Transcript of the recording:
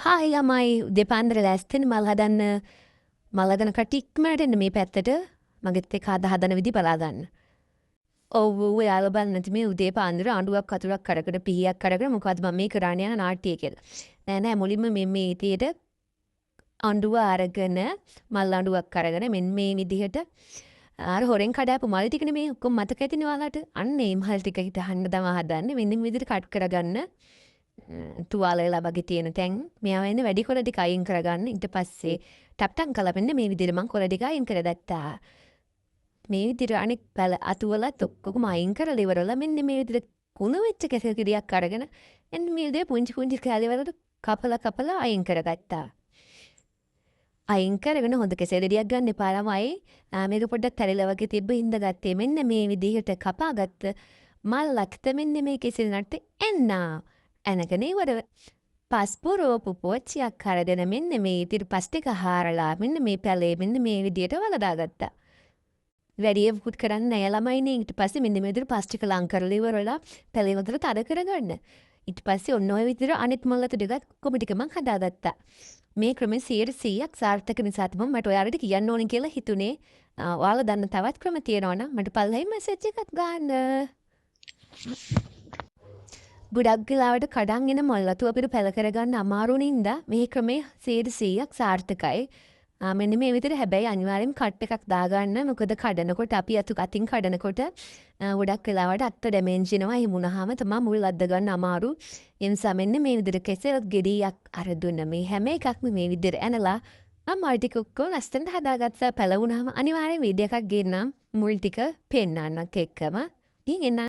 Hi ළමයි දෙපාන්දර ලෑස්තිනේ මල් හදන කට්ටිය ඉක්මනට එන්න මේ පැත්තට මගෙත් එක්ක හදන විදි බලා ගන්න. ඔව් ඔයාලා බලන්න නැති මේ උදේ පාන්දර ආණ්ඩුවක් වතුරක් අරගෙන පිහියක් අරගෙන මොකද්ද මම මේ කරන්න යන නාට්‍යය කියලා. නෑ මුලින්ම මේ ඉතියට ආණ්ඩුව අරගෙන මල් ආණ්ඩුවක් අරගෙන මෙන්න මේ විදිහට අර හොරෙන් කඩාපු මල් ටිකනේ මේ ඔක්කොම මතක ඇතිනේ ඔයාලට. අන්න ඒ මල් ටික හිටහන්න තමයි හදන්නේ. මෙන්න මේ විදිහට කට් කරගන්න. තුවාලයලා වගේ තියෙන තැන් මෙයා වෙන්නේ වැඩි කොළ ටික අයින් කරගන්න. ඊට පස්සේ ටප්ටම් කලපෙන්න මේ විදිහට මම කොළ ටික අයින් කරගත්තා. මේ විදිහට අනෙක් පැල අතුවලත් ඔක්කොම අයින් කරලා ඉවරලා මෙන්න මේ විදිහට කුණු වෙච්ච කෙසෙල් කිරියක් අරගෙන එන්න මේ විදිහට පුංචි කැලේ වලට කපලා අයින් කරගත්තා. අයින් කරගෙන හොඳ කෙසෙල් ගෙඩියක් ගන්න එපා ළමයි. මේක පොඩ්ඩක් තැරිලා වගේ තිබ්බ හින්දා ගත්තේ. මෙන්න මේ විදිහට කපාගත්ත මල්ලක්ත මෙන්න මේ කෙසෙල් නට්ට එන්න. එනකන ඉවර පස්පුරෝපු පෝච්චියක් අරගෙන මෙන්න මේ ඉතිරි පස් ටික හාරලා මෙන්න මේ පැලේ මෙන්න මේ විදිහට වලදාගත්තා. වැඩිය පුත් කරන්න නෑ ළමයිනේ. ඊට පස්සේ මෙන්න මේ විදිහට පස් ටික ලං කරලා ඉවරලා පැලේ වලට තද කරගන්න. ඊට පස්සේ ඔන්න ඔය විදිහට අනිත් මල්ල ටිකත් කොමි ටික මං හදාගත්තා. මේ ක්‍රමෙ 100%ක් සාර්ථක නිසා තමයි මට ඔයාලට කියන්න ඕනේ කියලා හිතුනේ. ඔයාලා දන්න තවත් ක්‍රම තියෙනවා නම් මට පල්ලෙහි මැසේජ් එකක් ගන්න. ගොඩක් වෙලාවට කඩන් එන මල්ලතු අපිට පැල කරගන්න අමාරු නින්දා මේ ක්‍රමේ 100%ක් සාර්ථකයි. මෙන්න මේ විදිහට හැබැයි අනිවාර්යෙන් කට් එකක් දාගන්න. මොකද කඩනකොට අපි අතින් කඩනකොට ගොඩක් වෙලාවට අත්ත ඩැමේජ් වෙනවා. එහෙම වුණාම තමයි මුල් අද්ද ගන්න අමාරු. ඒ නිසා මෙන්න මේ විදිහට කෙසෙල් ගෙඩියක් අර දුන්න මේ හැම එකක්ම මේ විදිහට ඇනලා මම ටික ඔක්කොම ලස්සනට හදාගත්තා. පැල වුණාම අනිවාර්යෙන් වීඩියෝ එකක් ගේන්නම් මුල් ටික පෙන්නන්නත් එක්කම. ඉතින් එන්න